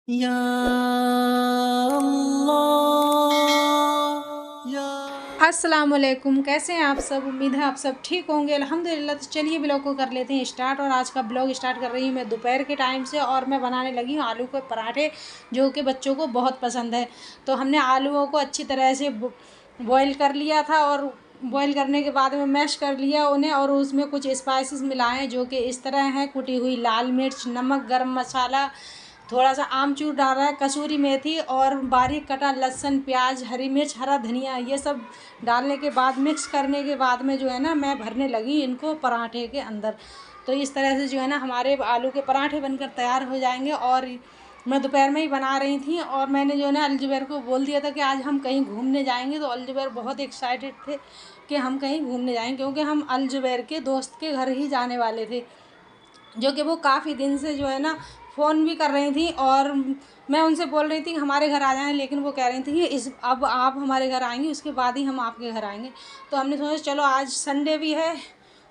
या अल्लाह या अस्सलामुअलैकुम। कैसे हैं आप सब? उम्मीद है आप सब ठीक होंगे। अल्हम्दुलिल्लाह। तो चलिए ब्लॉग को कर लेते हैं स्टार्ट। और आज का ब्लॉग स्टार्ट कर रही हूँ मैं दोपहर के टाइम से, और मैं बनाने लगी हूँ आलू के पराठे, जो कि बच्चों को बहुत पसंद है। तो हमने आलूओं को अच्छी तरह से बॉईल कर लिया था, और बॉईल करने के बाद में मैश कर लिया उन्हें, और उसमें कुछ स्पाइसेस मिलाएं जो कि इस तरह हैं: कुटी हुई लाल मिर्च, नमक, गरम मसाला, थोड़ा सा आमचूर डाल रहा है, कसूरी मेथी, और बारीक कटा लहसुन, प्याज, हरी मिर्च, हरा धनिया। ये सब डालने के बाद मिक्स करने के बाद में जो है ना, मैं भरने लगी इनको पराठे के अंदर। तो इस तरह से जो है ना, हमारे आलू के पराठे बनकर तैयार हो जाएंगे। और मैं दोपहर में ही बना रही थी, और मैंने जो है ना अलजुबैर को बोल दिया था कि आज हम कहीं घूमने जाएंगे। तो अलजुबैर बहुत एक्साइटेड थे कि हम कहीं घूमने जाएंगे, क्योंकि हम अलजुबैर के दोस्त के घर ही जाने वाले थे, जो कि वो काफ़ी दिन से जो है ना फ़ोन भी कर रही थी। और मैं उनसे बोल रही थी कि हमारे घर आ जाएं, लेकिन वो कह रही थी कि अब आप हमारे घर आएंगी, उसके बाद ही हम आपके घर आएंगे। तो हमने सोचा चलो आज संडे भी है,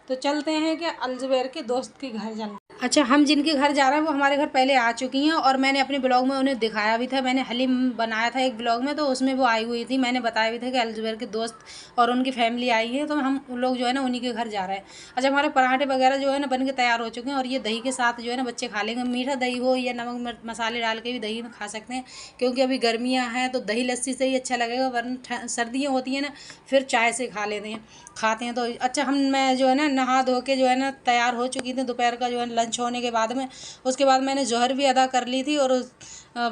तो चलते हैं कि अलजुबैर के दोस्त के घर जाना। अच्छा, हम जिनके घर जा रहे हैं वो हमारे घर पहले आ चुकी हैं, और मैंने अपने ब्लॉग में उन्हें दिखाया भी था। मैंने हलीम बनाया था एक ब्लॉग में, तो उसमें वो आई हुई थी। मैंने बताया भी था कि अलजुबैर के दोस्त और उनकी फैमिली आई है, तो हम उन लोग जो है ना उन्हीं के घर जा रहे हैं। अच्छा, हमारे पराठे वगैरह जो है ना बन के तैयार हो चुके हैं, और ये दही के साथ जो है ना बच्चे खा लेंगे। मीठा दही हो या नमक मसाले डाल के भी दही में खा सकते हैं, क्योंकि अभी गर्मियाँ हैं तो दही लस्सी से ही अच्छा लगेगा, वरना सर्दियाँ होती हैं ना फिर चाय से खाते हैं। तो अच्छा, मैं जो है ना नहा धो के जो है ना तैयार हो चुकी थी दोपहर का जो है लंच होने के बाद में। उसके बाद मैंने जोहर भी अदा कर ली थी, और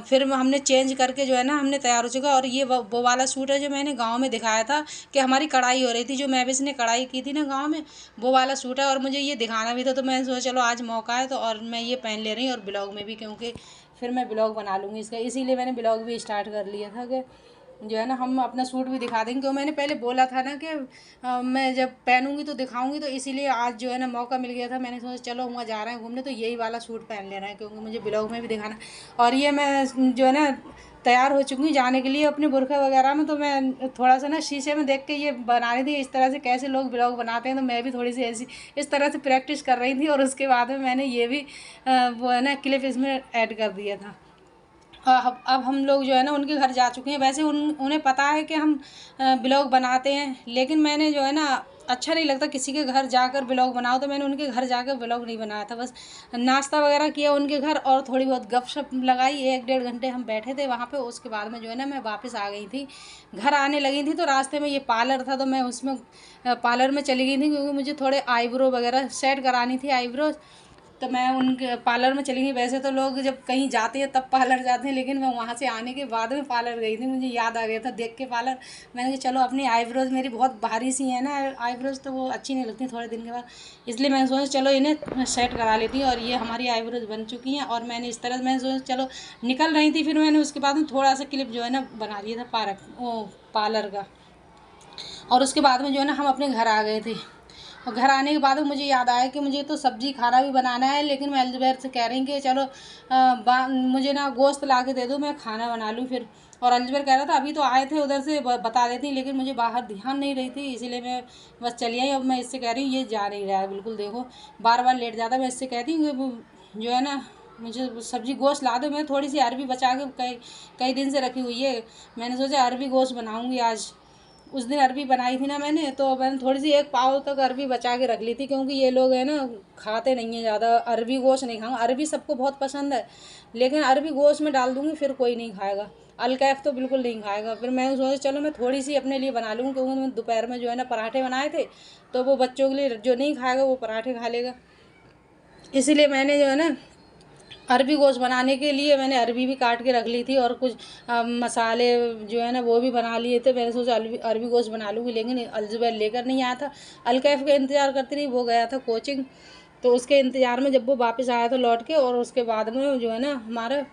फिर हमने चेंज करके जो है ना हमने तैयार हो चुका। और ये वो वाला सूट है जो मैंने गांव में दिखाया था कि हमारी कढ़ाई हो रही थी, जो मैविस ने कढ़ाई की थी ना गांव में, वो वाला सूट है। और मुझे ये दिखाना भी था, तो मैंने सोचा चलो आज मौका है तो और मैं ये पहन ले रही हूँ, और ब्लॉग में भी, क्योंकि फिर मैं ब्लॉग बना लूँगी इसका, इसीलिए मैंने ब्लॉग भी स्टार्ट कर लिया था कि जो है ना हम अपना सूट भी दिखा देंगे। क्यों, मैंने पहले बोला था ना कि मैं जब पहनूंगी तो दिखाऊंगी, तो इसीलिए आज जो है ना मौका मिल गया था। मैंने सोचा चलो वहाँ जा रहे हैं घूमने, तो यही वाला सूट पहन लेना है, क्योंकि मुझे ब्लॉग में भी दिखाना। और ये मैं जो है ना तैयार हो चुकी हूँ जाने के लिए अपने बुरखा वगैरह में। तो मैं थोड़ा सा ना शीशे में देख के ये बना रही थी इस तरह से कैसे लोग ब्लॉग बनाते हैं, तो मैं भी थोड़ी सी ऐसी इस तरह से प्रैक्टिस कर रही थी। और उसके बाद में मैंने ये भी वो है ना क्लिप इसमें ऐड कर दिया था। अब हम लोग जो है ना उनके घर जा चुके हैं। वैसे उन्हें पता है कि हम ब्लॉग बनाते हैं, लेकिन मैंने जो है ना अच्छा नहीं लगता किसी के घर जाकर ब्लॉग बनाओ, तो मैंने उनके घर जाकर ब्लॉग नहीं बनाया था। बस नाश्ता वगैरह किया उनके घर, और थोड़ी बहुत गपशप लगाई। 1-1.5 घंटे हम बैठे थे वहाँ पे। उसके बाद में जो है ना मैं वापस आ गई थी, घर आने लगी थी। तो रास्ते में ये पार्लर था, तो मैं उसमें पार्लर में चली गई थी, क्योंकि मुझे थोड़े आईब्रो वगैरह सेट करानी थी, आईब्रो। तो मैं उनके पार्लर में चली गई। वैसे तो लोग जब कहीं जाते हैं तब पार्लर जाते हैं, लेकिन मैं वहाँ से आने के बाद में पार्लर गई थी। मुझे याद आ गया था देख के पार्लर। मैंने कहा चलो अपनी आईब्रोज मेरी बहुत भारी सी है ना आईब्रोज, तो वो अच्छी नहीं लगती थोड़े दिन के बाद, इसलिए मैंने सोचा चलो इन्हें सेट करा लेती हूँ। और ये हमारी आईब्रोज बन चुकी हैं, और मैंने इस तरह मैंने सोचा चलो निकल रही थी, फिर मैंने उसके बाद में थोड़ा सा क्लिप जो है ना बना लिया था पार्क वो पार्लर का। और उसके बाद में जो है ना हम अपने घर आ गए थे। और घर आने के बाद मुझे याद आया कि मुझे तो सब्ज़ी खाना भी बनाना है, लेकिन मैं अलजुबैर से कह रही कि चलो मुझे ना गोश्त ला के दे दो, मैं खाना बना लूँ फिर। और अलजुबैर कह रहा था अभी तो आए थे उधर से बता देती, लेकिन मुझे बाहर ध्यान नहीं रही थी, इसीलिए मैं बस चली आई। अब मैं इससे कह रही हूँ ये जा नहीं रहा है बिल्कुल, देखो बार बार लेट जाता। मैं इससे कहती हूँ कि जो है ना मुझे सब्ज़ी गोश्त ला दो। मैं थोड़ी सी अरबी बचा के कई कई दिन से रखी हुई है, मैंने सोचा अरबी गोश्त बनाऊँगी आज। उस दिन अरबी बनाई थी ना मैंने, तो मैंने थोड़ी सी 1 पाव तक अरबी बचा के रख ली थी, क्योंकि ये लोग है ना खाते नहीं हैं ज़्यादा अरबी गोश्त नहीं खाऊंगा। अरबी सबको बहुत पसंद है, लेकिन अरबी गोश्त में डाल दूँगी फिर कोई नहीं खाएगा। अलकैफ तो बिल्कुल नहीं खाएगा। फिर मैंने सोचा चलो मैं थोड़ी सी अपने लिए बना लूँगी, क्योंकि मैं दोपहर में जो है ना पराठे बनाए थे, तो वो बच्चों के लिए जो नहीं खाएगा वो पराठे खा लेगा। इसीलिए मैंने जो है ना अरबी गोश्त बनाने के लिए मैंने अरबी भी काट के रख ली थी, और कुछ मसाले जो है ना वो भी बना लिए थे। मैंने सोचा अरबी गोश्त बना लूँगी, लेकिन अलजुबैर लेकर नहीं आया था। अलकैफ का इंतज़ार करती रही, वो गया था कोचिंग, तो उसके इंतज़ार में जब वो वापस आया था लौट के, और उसके बाद में जो है ना हमारा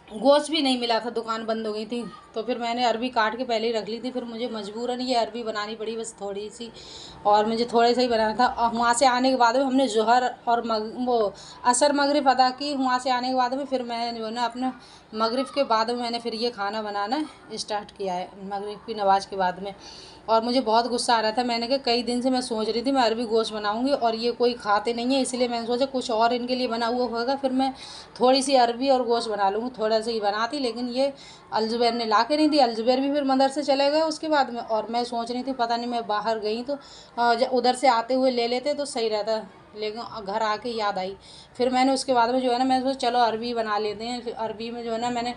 गोश्त भी नहीं मिला था, दुकान बंद हो गई थी। तो फिर मैंने अरबी काट के पहले ही रख ली थी, फिर मुझे मजबूरन ये अरबी बनानी पड़ी बस थोड़ी सी, और मुझे थोड़े से ही बनाना था। और वहाँ से आने के बाद में हमने जोहर और वो असर मगरिब अदा की। वहाँ से आने के बाद में फिर मैं जो है ना अपना मगरिब के बाद में मैंने फिर ये खाना बनाना स्टार्ट किया है, मगरिब की नमाज़ के बाद में। और मुझे बहुत गुस्सा आ रहा था, मैंने कहा कई दिन से मैं सोच रही थी मैं अरबी गोश्त बनाऊंगी, और ये कोई खाते नहीं है, इसलिए मैंने सोचा कुछ और इनके लिए बना हुआ होगा, फिर मैं थोड़ी सी अरबी और गोश्त बना लूँगी, थोड़ा वैसे ही बनाती, लेकिन ये अलजुबैर ने ला के नहीं दी। अलजुबैर भी फिर मदरसे चले गए उसके बाद में, और मैं सोच रही थी पता नहीं मैं बाहर गई तो जब उधर से आते हुए ले लेते तो सही रहता, लेकिन घर आके याद आई। फिर मैंने उसके बाद में जो है ना मैंने सोचा चलो अरबी बना लेते हैं। फिर अरबी में जो है ना मैंने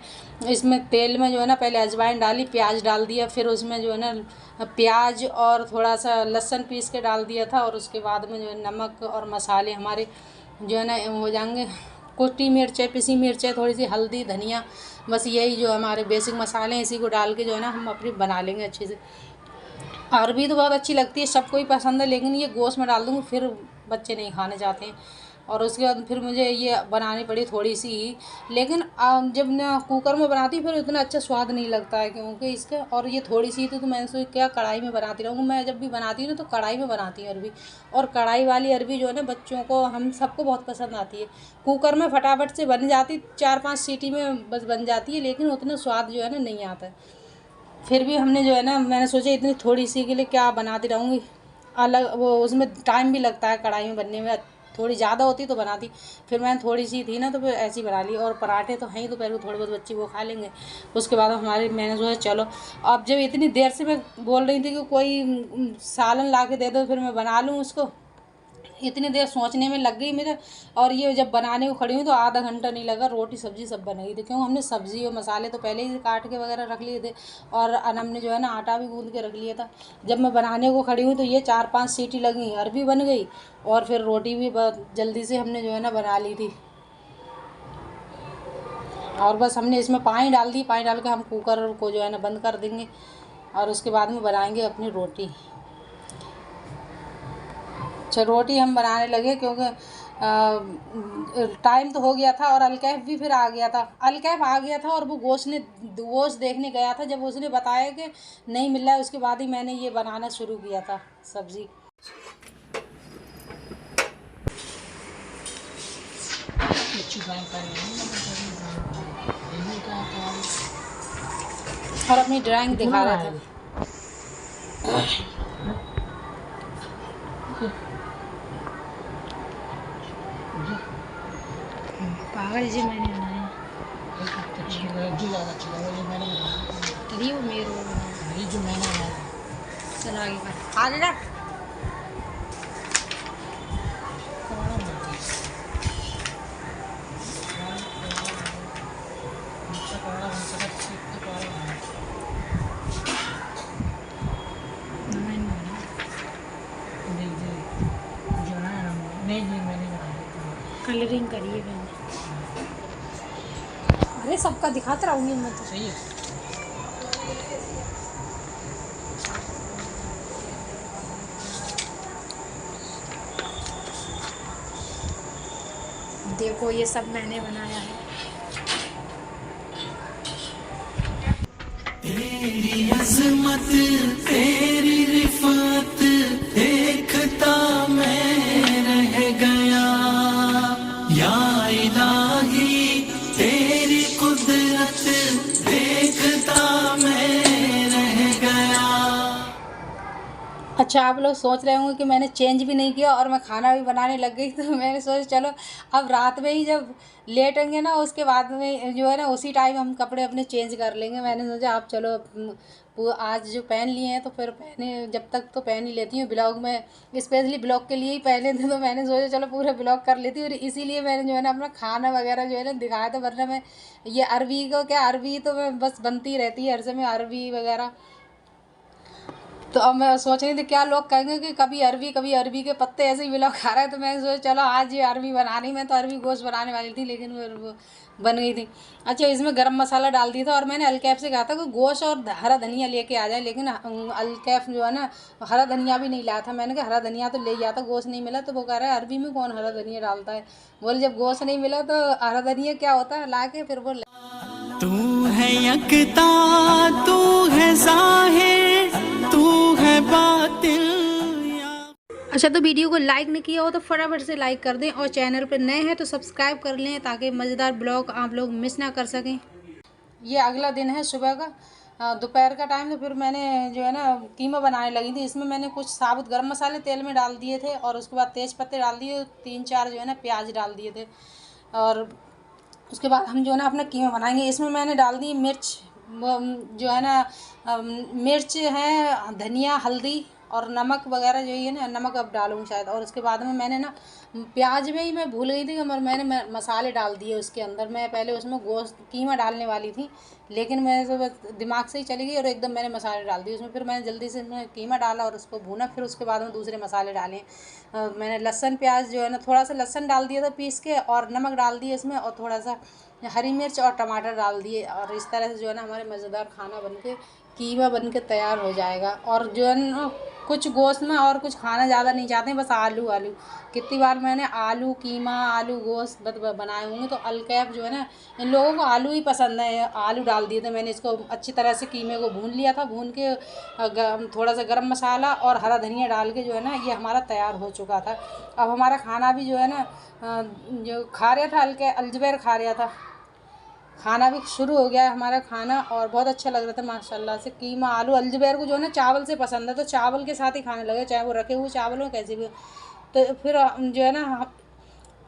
इसमें तेल में जो है ना पहले अजवाइन डाली, प्याज डाल दिया, फिर उसमें जो है ना प्याज और थोड़ा सा लहसुन पीस के डाल दिया था, और उसके बाद में जो है नमक और मसाले हमारे जो है ना हो जाएंगे, कुटी मिर्चें, पिसी मिर्चें, थोड़ी सी हल्दी, धनिया, बस यही जो हमारे बेसिक मसाले हैं, इसी को डाल के जो है ना हम अपनी बना लेंगे अच्छे से। अरबी तो बहुत अच्छी लगती है, सबको ही पसंद है, लेकिन ये गोश्त में डाल दूँगी फिर बच्चे नहीं खाने चाहते हैं। और उसके बाद फिर मुझे ये बनानी पड़ी थोड़ी सी ही, लेकिन जब ना कुकर में बनाती फिर उतना अच्छा स्वाद नहीं लगता है क्योंकि इसका, और ये थोड़ी सी थी तो मैंने सोचा क्या कढ़ाई में बनाती रहूँगी। मैं जब भी बनाती हूँ ना तो कढ़ाई में बनाती हूँ अरबी, और कढ़ाई वाली अरबी जो है ना बच्चों को, हम सबको बहुत पसंद आती है। कुकर में फटाफट से बन जाती, 4-5 सीटी में बस बन जाती है, लेकिन उतना स्वाद जो है ना नहीं आता है। फिर भी हमने जो है ना मैंने सोचा इतनी थोड़ी सी के लिए क्या बनाती रहूँगी, अलग वो उसमें टाइम भी लगता है कढ़ाई में बनने में, थोड़ी ज़्यादा होती तो बनाती। फिर मैंने थोड़ी सी थी ना तो फिर ऐसी बना ली, और पराठे तो हैं ही दोपहर को थोड़े बहुत बच्चे वो खा लेंगे। उसके बाद हमारे मैंने सोचा चलो अब जब इतनी देर से मैं बोल रही थी कि कोई सालन ला के दे दो फिर मैं बना लूँ उसको, इतनी देर सोचने में लग गई मेरे। और ये जब बनाने को खड़ी हुई तो आधा घंटा नहीं लगा, रोटी सब्जी सब बन गई थी, क्यों हमने सब्जी और मसाले तो पहले ही काट के वगैरह रख लिए थे, और अनम ने जो है ना आटा भी गूंद के रख लिया था। जब मैं बनाने को खड़ी हुई तो ये 4-5 सीटी लगी, अरबी बन गई, और फिर रोटी भी बहुत जल्दी से हमने जो है ना बना ली थी। और बस हमने इसमें पानी डाल दी, पानी डाल के हम कुकर को जो है ना बंद कर देंगे, और उसके बाद में बनाएंगे अपनी रोटी। अच्छा, रोटी हम बनाने लगे क्योंकि टाइम तो हो गया था, और अलकैफ भी फिर आ गया था। अलकैफ आ गया था और वो गोश्त देखने गया था, जब उसने बताया कि नहीं मिल रहा है उसके बाद ही मैंने ये बनाना शुरू किया था सब्ज़ी। और अपनी ड्राइंग दिखा रहा था। पागल जी मैंने बनाया तभी वो मेरे जो मैंने बनाया। चलो आगे कर आगे रख। कलरिंग करिए मैंने, अरे सबका दिखाते रहूँगी मैं तो। सही है। देखो ये सब मैंने बनाया है। तेरी अज़मत तेरी रिफ़ात देखता मैं रह गया, या इलाही तेरी कुदरत देखता मैं रह गया। अच्छा, आप लोग सोच रहे होंगे कि मैंने चेंज भी नहीं किया और मैं खाना भी बनाने लग गई, तो मैंने सोचा चलो अब रात में ही जब लेटेंगे ना उसके बाद में जो है ना उसी टाइम हम कपड़े अपने चेंज कर लेंगे। मैंने सोचा आप चलो आज जो पहन लिए हैं तो फिर पहने, जब तक तो पहन ही लेती हूँ। ब्लॉग में स्पेशली ब्लॉग के लिए ही पहने थे, तो मैंने सोचा चलो पूरा ब्लॉग कर लेती हूँ, और इसीलिए मैंने जो है ना अपना खाना वगैरह जो है ना दिखाया था। वरना मैं ये अरबी को क्या, अरबी तो मैं बस बनती रहती है हर समय अरबी वगैरह। तो अब मैं सोच रही थी क्या लोग कहेंगे कि कभी अरबी के पत्ते ऐसे ही ब्लॉग खा रहे हैं, तो मैंने सोचा चलो आज ये अरबी बनानी। मैं तो अरबी गोश्त बनाने वाली थी, लेकिन वो बन गई थी। अच्छा, इसमें गरम मसाला डाल दिया था, और मैंने अलकैफ से कहा था कि गोश्त और हरा धनिया लेके आ जाए, लेकिन अलकैफ जो है ना हरा धनिया भी नहीं लाया था। मैंने कहा हरा धनिया तो ले गया था, गोश्त नहीं मिला, तो वो कह रहा है अरबी में कौन हरा धनिया डालता है। बोले जब गोश्त नहीं मिला तो हरा धनिया क्या होता है, ला के फिर वो तू है यकता, तू है ज़ाहिर, तू है बातिन। अच्छा, तो वीडियो को लाइक नहीं किया हो तो फटाफट से लाइक कर दें, और चैनल पर नए हैं तो सब्सक्राइब कर लें ताकि मज़ेदार ब्लॉग आप लोग मिस ना कर सकें। ये अगला दिन है सुबह का, दोपहर का टाइम। तो फिर मैंने जो है ना कीमा बनाने लगी थी। इसमें मैंने कुछ साबुत गरम मसाले तेल में डाल दिए थे, और उसके बाद तेज़ पत्ते डाल दिए, 3-4 जो है ना प्याज डाल दिए थे, और उसके बाद हम जो है ना अपना कीमा बनाएंगे। इसमें मैंने डाल दी मिर्च, जो है ना मिर्च है, धनिया, हल्दी और नमक वगैरह जो है ना, नमक अब डालूँगी शायद। और उसके बाद में मैंने ना प्याज में ही मैं भूल गई थी, और मैंने मसाले डाल दिए उसके अंदर। मैं पहले उसमें गोश्त कीमा डालने वाली थी, लेकिन मैं तो बस दिमाग से ही चली गई और एकदम मैंने मसाले डाल दिए उसमें। फिर मैंने जल्दी से मैं कीमा डाला और उसको भूना, फिर उसके बाद में दूसरे मसाले डाले। मैंने लहसुन प्याज जो है ना, थोड़ा सा लहसुन डाल दिया था पीस के, और नमक डाल दिए इसमें, और थोड़ा सा हरी मिर्च और टमाटर डाल दिए। और इस तरह से जो है ना हमारे मज़ेदार खाना बन के, कीमा बन के तैयार हो जाएगा। और जो है ना कुछ गोश्त में और कुछ खाना ज़्यादा नहीं चाहते हैं, बस आलू आलू। कितनी बार मैंने आलू कीमा, आलू गोश्त बनाए होंगे, तो अलकैफ जो है ना, इन लोगों को आलू ही पसंद है। आलू डाल दिए थे मैंने। इसको अच्छी तरह से कीमे को भून लिया था, भून के थोड़ा सा गरम मसाला और हरा धनिया डाल के जो है ना, ये हमारा तैयार हो चुका था। अब हमारा खाना भी जो है ना, जो खा रहा था अलजबैर खा रहा था, खाना भी शुरू हो गया है हमारा खाना। और बहुत अच्छा लग रहा था माशाल्लाह से। कीमा आलू अलजबैर को जो है ना चावल से पसंद है, तो चावल के साथ ही खाने लगे, चाहे वो रखे हुए चावल हो कैसे भी हो। तो फिर जो है ना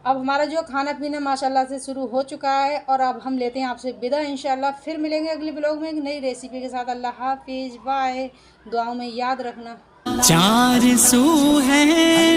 अब हमारा जो खाना पीना माशाल्लाह से शुरू हो चुका है। और अब हम लेते हैं आपसे विदा, इंशाल्लाह फिर मिलेंगे अगले ब्लॉग में एक नई रेसिपी के साथ। अल्लाह हाफिज़, बाय। दुआओं में याद रखना। 4 सू है